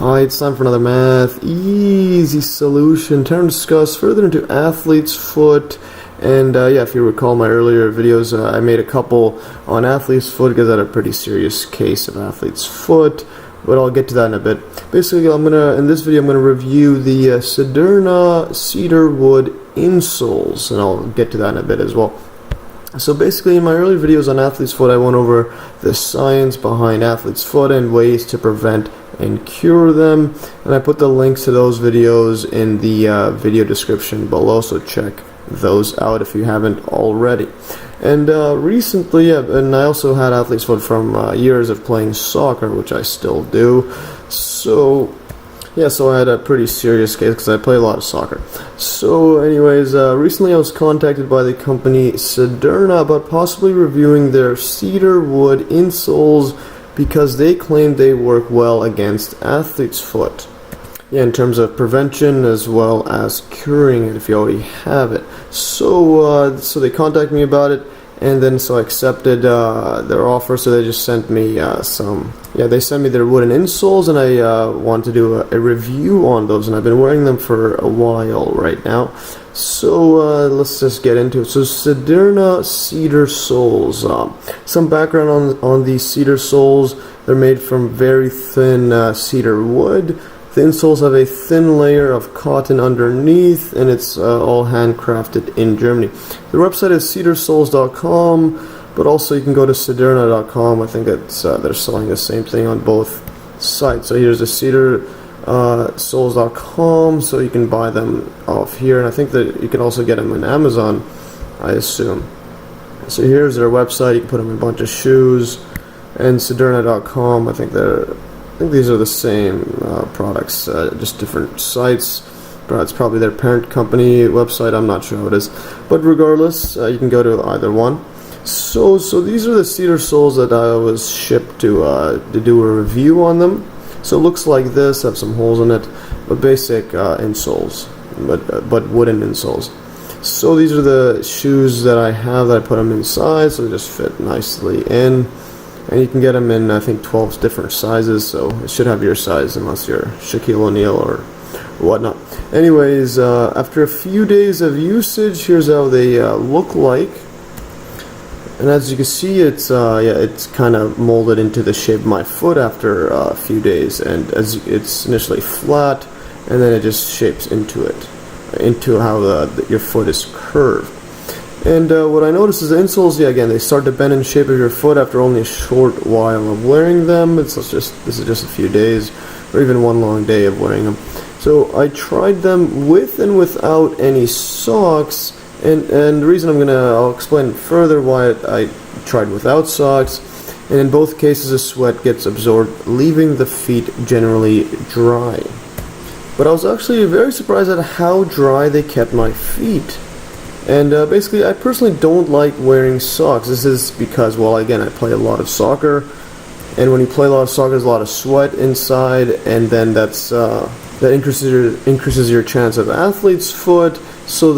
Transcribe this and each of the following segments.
Hi, it's time for another math easy solution. Time to discuss further into athlete's foot. And yeah, if you recall my earlier videos, I made a couple on athlete's foot because I had a pretty serious case of athlete's foot. But I'll get to that in a bit. Basically, in this video, I'm gonna review the Zederna cedar wood insoles, and I'll get to that in a bit as well. So basically, in my earlier videos on athlete's foot, I went over the science behind athlete's foot and ways to prevent and cure them, and I put the links to those videos in the video description below, so check those out if you haven't already. And recently, and I also had athlete's foot from years of playing soccer, which I still do. So yeah, so I had a pretty serious case because I play a lot of soccer. So anyways, recently I was contacted by the company Zederna about possibly reviewing their cedar wood insoles because they claim they work well against athlete's foot. Yeah, in terms of prevention as well as curing it if you already have it. So they contacted me about it, and then so I accepted their offer. So they just sent me they sent me their wooden insoles, and I wanted to do a review on those, and I've been wearing them for a while right now. So let's just get into it. So Zederna Cedar Soles. Some background on these cedar soles. They're made from very thin cedar wood. The insoles have a thin layer of cotton underneath, and it's all handcrafted in Germany. The website is cedarsoles.com, but also you can go to zederna.com. I think it's they're selling the same thing on both sites. So here's the cedarsoles.com, so you can buy them off here, and I think that you can also get them on Amazon, I assume. So here's their website. You can put them in a bunch of shoes, and zederna.com. I think these are the same products, just different sites. It's probably their parent company website. I'm not sure how it is, but regardless, you can go to either one. So these are the cedar soles that I was shipped to do a review on them. So it looks like this. Have some holes in it, but basic insoles, but wooden insoles. So these are the shoes that I have that I put them inside, so they just fit nicely in. And you can get them in, I think, 12 different sizes, so it should have your size unless you're Shaquille O'Neal or whatnot. Anyways, after a few days of usage, here's how they look like. And as you can see, it's kind of molded into the shape of my foot after a few days, and as it's initially flat, and then it just shapes into how your foot is curved. And what I noticed is the insoles, again, they start to bend in shape of your foot after only a short while of wearing them. This is just a few days, or even one long day of wearing them. So I tried them with and without any socks, and the reason I'll explain further why I tried without socks. And in both cases, the sweat gets absorbed, leaving the feet generally dry. But I was actually very surprised at how dry they kept my feet. And basically, I personally don't like wearing socks. This is because, well, again, I play a lot of soccer, and when you play a lot of soccer, there's a lot of sweat inside, and then that increases your chance of athlete's foot. So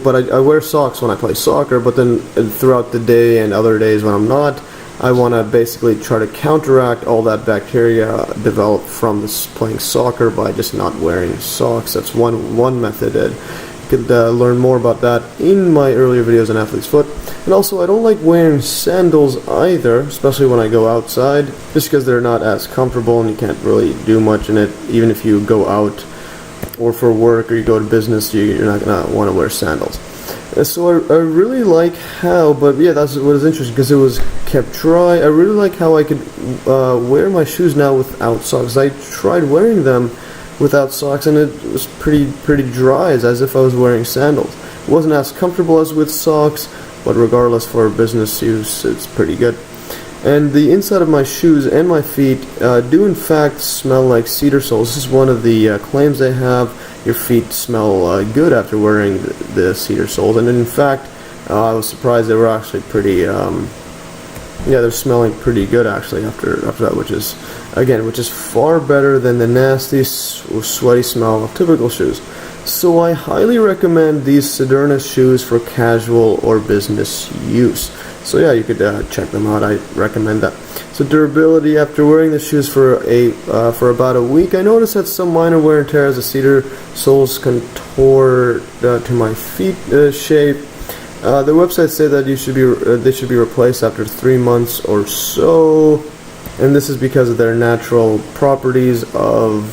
but I wear socks when I play soccer, but then throughout the day and other days when I'm not, I want to basically try to counteract all that bacteria developed from this playing soccer by just not wearing socks. That's one method. You could learn more about that in my earlier videos on athlete's foot. And also, I don't like wearing sandals either, especially when I go outside, just because they're not as comfortable and you can't really do much in it. Even if you go out or for work or you go to business, you're not going to want to wear sandals. So I really like how, but yeah, that's what is interesting because it was kept dry. I really like how I could wear my shoes now without socks. I tried wearing them without socks, and it was pretty dry, as if I was wearing sandals. It wasn't as comfortable as with socks, but regardless, for business use, it's pretty good. And the inside of my shoes and my feet do in fact smell like cedar soles. This is one of the claims they have. Your feet smell good after wearing the cedar soles, and in fact, I was surprised they were actually pretty. They're smelling pretty good actually after that, which is far better than the nasty, sweaty smell of typical shoes. So I highly recommend these Zederna shoes for casual or business use. So yeah, you could check them out. I recommend that. So durability, after wearing the shoes for about a week, I noticed that some minor wear and tear as the Cedar Soles contort to my feet shape. The website say that they should be replaced after 3 months or so, and this is because of their natural properties of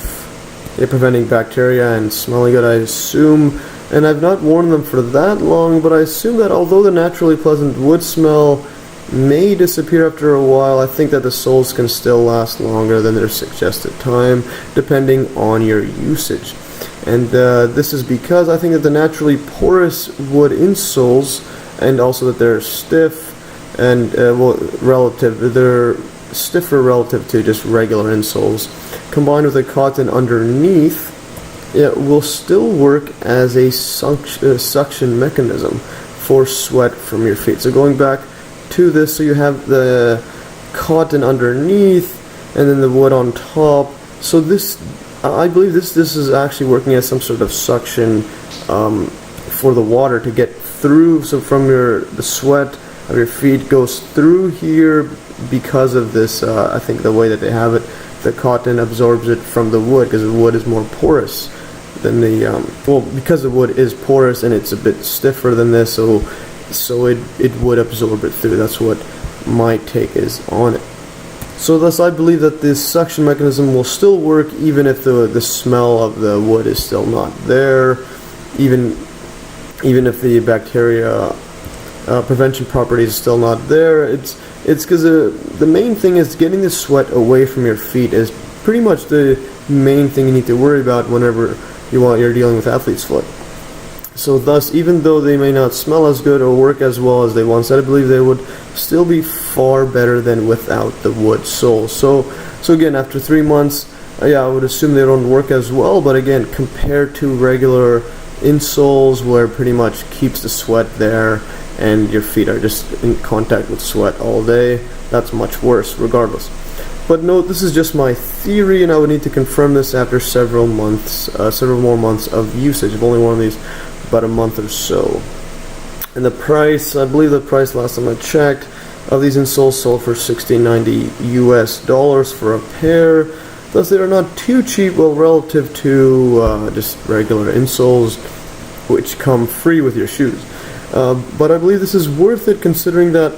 preventing bacteria and smelling good, I assume. And I've not worn them for that long, but I assume that although the naturally pleasant wood smell may disappear after a while, I think that the soles can still last longer than their suggested time, depending on your usage. And this is because I think that the naturally porous wood insoles, and also that they're stiff and they're stiffer relative to just regular insoles, combined with the cotton underneath, it will still work as a suction mechanism for sweat from your feet. So going back to this, so you have the cotton underneath and then the wood on top. So this, I believe this is actually working as some sort of suction for the water to get through. So from the sweat of your feet goes through here because of this. I think the way that they have it, the cotton absorbs it from the wood because the wood is more porous than because the wood is porous and it's a bit stiffer than this, so it would absorb it through. That's what my take is on it. So thus I believe that this suction mechanism will still work even if the smell of the wood is still not there, even if the bacteria prevention property is still not there. It's because the main thing is getting the sweat away from your feet is pretty much the main thing you need to worry about whenever you're dealing with athlete's foot. So thus, even though they may not smell as good or work as well as they once did, I believe they would still be far better than without the wood sole. So again, after 3 months, I would assume they don't work as well, but again, compared to regular insoles where it pretty much keeps the sweat there and your feet are just in contact with sweat all day, that's much worse regardless. But note, this is just my theory, and I would need to confirm this after several more months of usage. I've only worn these about a month or so. And the price, I believe the price last time I checked of these insoles sold for $16.90 US for a pair. Thus they are not too cheap, well, relative to just regular insoles, which come free with your shoes. But I believe this is worth it, considering that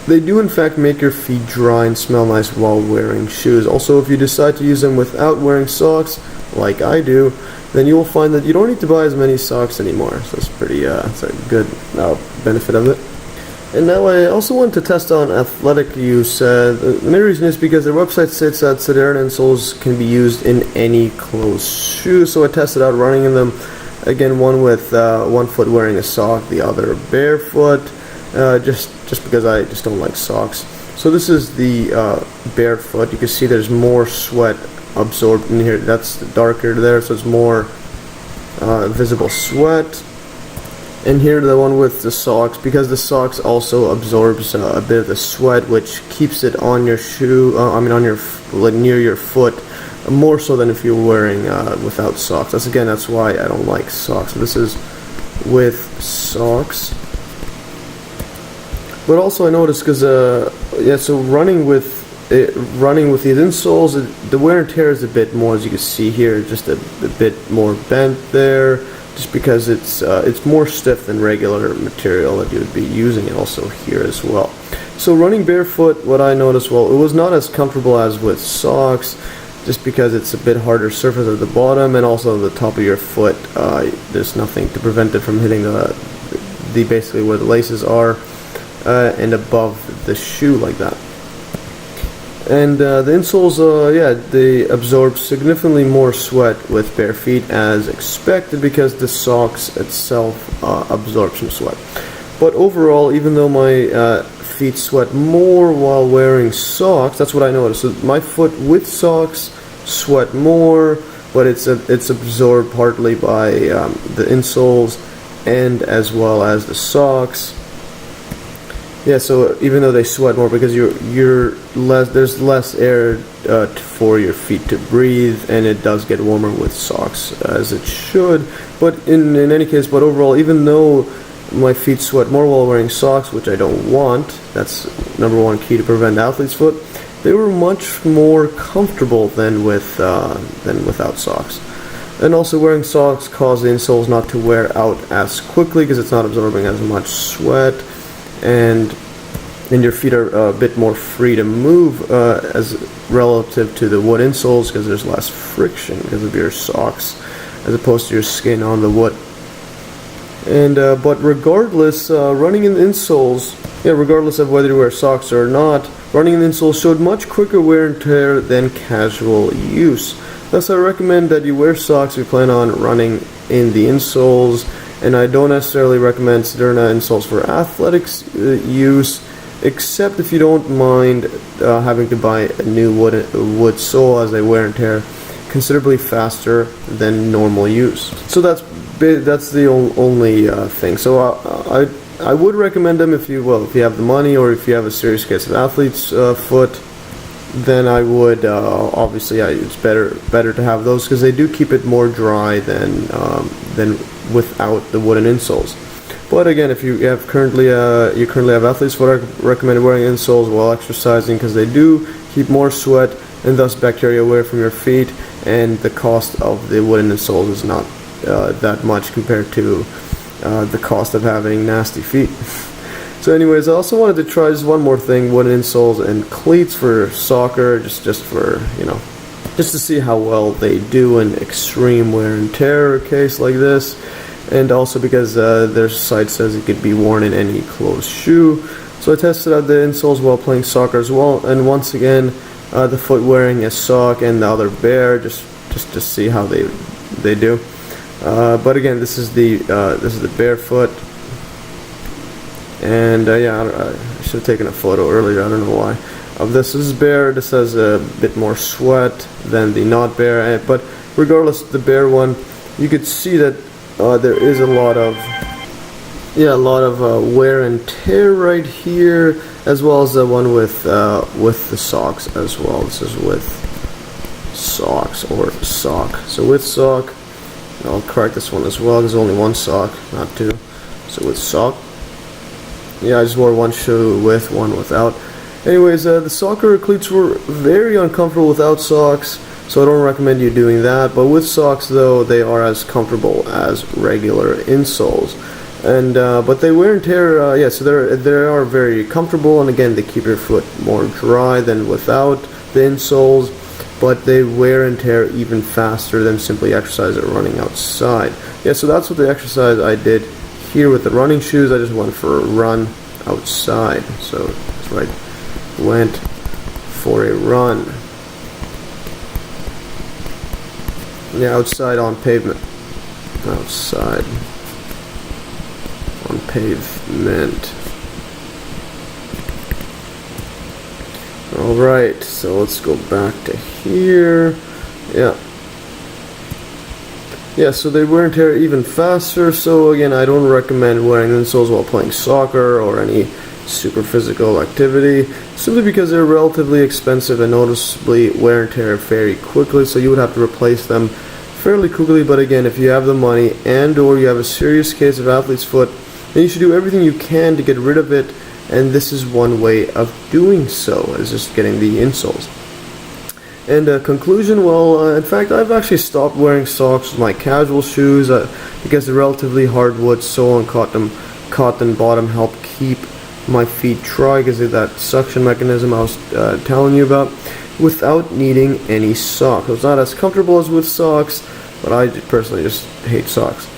they do in fact make your feet dry and smell nice while wearing shoes. Also, if you decide to use them without wearing socks, like I do, then you will find that you don't need to buy as many socks anymore. So it's pretty, it's a good benefit of it. And now I also want to test on athletic use. The main reason is because their website states that Zederna insoles can be used in any closed shoe. So I tested out running in them. Again, one with one foot wearing a sock, the other barefoot. Just because I just don't like socks. So this is the barefoot. You can see there's more sweat absorbed in here. That's darker there, so it's more visible sweat. And here the one with the socks, because the socks also absorbs a bit of the sweat, which keeps it on your shoe. on your near your foot, more so than if you're wearing without socks. That's why I don't like socks. So this is with socks. But also I noticed because so running with these insoles, the wear and tear is a bit more, as you can see here, just a bit more bent there, just because it's more stiff than regular material that you would be using, and also here as well. So running barefoot, what I noticed, well, it was not as comfortable as with socks, just because it's a bit harder surface at the bottom, and also the top of your foot, there's nothing to prevent it from hitting the basically where the laces are. And above the shoe like that. And the insoles, they absorb significantly more sweat with bare feet as expected, because the socks itself absorb some sweat. But overall, even though my feet sweat more while wearing socks, that's what I noticed. So my foot with socks sweat more, but it's absorbed partly by the insoles and as well as the socks. Yeah, so even though they sweat more, because there's less air for your feet to breathe, and it does get warmer with socks, as it should. But in any case, but overall, even though my feet sweat more while wearing socks, which I don't want. That's number one key to prevent athlete's foot. They were much more comfortable than without socks. And also wearing socks cause the insoles not to wear out as quickly because it's not absorbing as much sweat, and your feet are a bit more free to move as relative to the wood insoles because there's less friction because of your socks as opposed to your skin on the wood. And but regardless, running in the insoles, regardless of whether you wear socks or not, running in the insoles showed much quicker wear and tear than casual use. Thus, I recommend that you wear socks if you plan on running in the insoles, and I don't necessarily recommend Zederna insoles for athletics use, except if you don't mind having to buy a new wood sole, as they wear and tear considerably faster than normal use. So that's the only thing. So I would recommend them if you have the money, or if you have a serious case of athlete's foot. Then I would obviously it's better to have those because they do keep it more dry than without the wooden insoles. But again, if you currently have athlete's foot, I recommend wearing insoles while exercising because they do keep more sweat and thus bacteria away from your feet, and the cost of the wooden insoles is not that much compared to the cost of having nasty feet. So anyways, I also wanted to try just one more thing, wooden insoles and cleats for soccer, just to see how well they do in extreme wear and tear case like this, and also because their site says it could be worn in any closed shoe. So I tested out the insoles while playing soccer as well, and once again, the foot wearing a sock and the other bare, just to see how they do. But again, this is the Barefoot. And I should have taken a photo earlier, I don't know why. This is bare. This has a bit more sweat than the not bare, but regardless, the bare one, you could see that there is a lot of wear and tear right here, as well as the one with the socks as well. This is with socks or sock. So with sock, I'll correct this one as well. There's only one sock, not two. So with sock. Yeah, I just wore one shoe with, one without. Anyways, the soccer cleats were very uncomfortable without socks, so I don't recommend you doing that. But with socks, though, they are as comfortable as regular insoles. And but they wear and tear. So they are very comfortable, and again, they keep your foot more dry than without the insoles. But they wear and tear even faster than simply exercise or running outside. Yeah, so that's what the exercise I did here with the running shoes. I just went for a run outside. So that's right, went for a run. Yeah, outside on pavement. Outside on pavement. Alright, so let's go back to here. Yeah, so they wear and tear even faster, so again, I don't recommend wearing insoles while playing soccer or any super physical activity, simply because they're relatively expensive and noticeably wear and tear very quickly, so you would have to replace them fairly quickly. But again, if you have the money and or you have a serious case of athlete's foot, then you should do everything you can to get rid of it, and this is one way of doing so, is just getting the insoles. And conclusion, well, in fact, I've actually stopped wearing socks with my casual shoes because the relatively hardwood sole and cotton bottom help keep my feet dry because of that suction mechanism I was telling you about, without needing any socks. It's not as comfortable as with socks, but I personally just hate socks.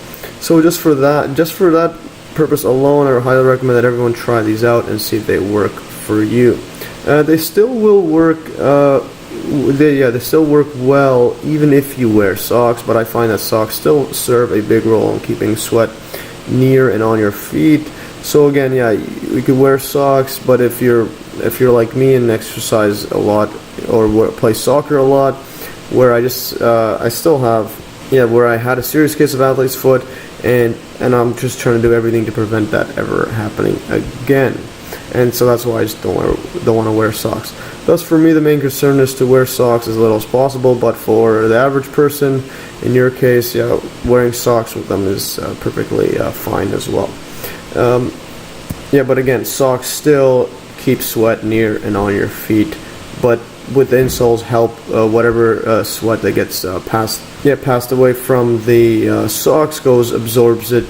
So just for that purpose alone, I highly recommend that everyone try these out and see if they work for you. They still will work. They still work well even if you wear socks, but I find that socks still serve a big role in keeping sweat near and on your feet. So again, you could wear socks, but if you're like me and exercise a lot or play soccer a lot, where I still have where I had a serious case of athlete's foot, and I'm just trying to do everything to prevent that ever happening again. And so that's why I just don't want to wear socks. Thus, for me, the main concern is to wear socks as little as possible, but for the average person, in your case, wearing socks with them is perfectly fine as well. Yeah, but again, socks still keep sweat near and on your feet, but with the insoles help whatever sweat that gets passed away from the socks absorbs it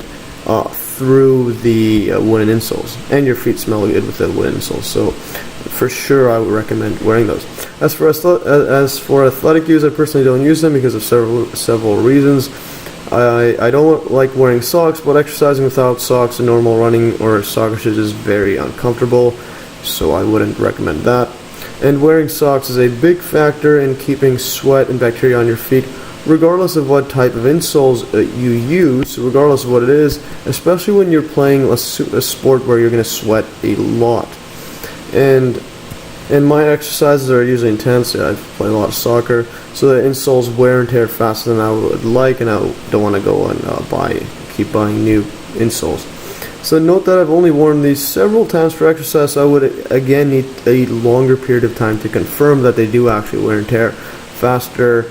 through the wooden insoles, and your feet smell good with the wooden insoles. So for sure I would recommend wearing those. As for athletic use, I personally don't use them because of several reasons. I don't like wearing socks, but exercising without socks and normal running or soccer shoes is very uncomfortable, so I wouldn't recommend that. And wearing socks is a big factor in keeping sweat and bacteria on your feet, regardless of what type of insoles you use, regardless of what it is, especially when you're playing a sport where you're going to sweat a lot. And my exercises are usually intense. I play a lot of soccer, so the insoles wear and tear faster than I would like, and I don't want to go and keep buying new insoles. So note that I've only worn these several times for exercise, so I would again need a longer period of time to confirm that they do actually wear and tear faster.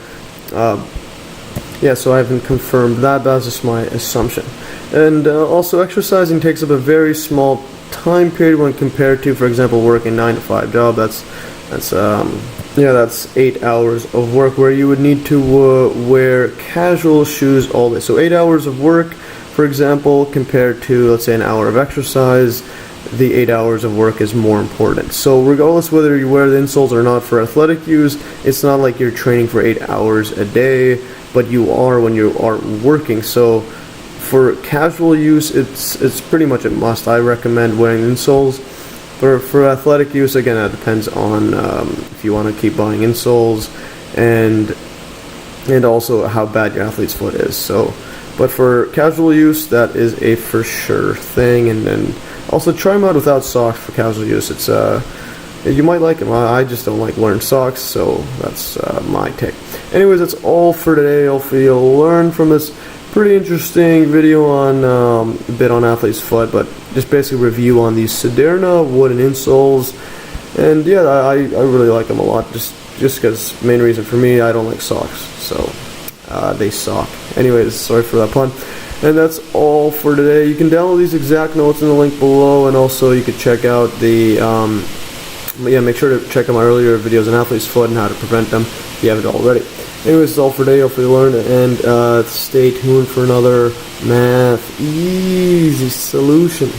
Yeah, so I haven't confirmed that, that's just my assumption. And also, exercising takes up a very small time period when compared to, for example, working 9-to-5 job. That's 8 hours of work where you would need to wear casual shoes all day. So 8 hours of work, for example, compared to, let's say, an hour of exercise, the 8 hours of work is more important. So regardless whether you wear the insoles or not for athletic use, it's not like you're training for 8 hours a day, but you are when you are working. So for casual use, it's pretty much a must. I recommend wearing insoles. For athletic use, again, it depends on if you want to keep buying insoles and also how bad your athlete's foot is. So, but for casual use, that is a for sure thing. And then also try them out without socks for casual use. It's you might like them. I just don't like wearing socks, so that's my take. Anyways, that's all for today. Hopefully you'll learn from this pretty interesting video on a bit on athlete's foot, but just basically review on these Zederna wooden insoles. And yeah, I really like them a lot, just because main reason for me, I don't like socks, so they suck. Anyways, sorry for that pun. And that's all for today. You can download these exact notes in the link below, and also you can check out the make sure to check out my earlier videos on athlete's foot and how to prevent them if you haven't already. Anyways, that's all for today. Hopefully you learned, and stay tuned for another math easy solution.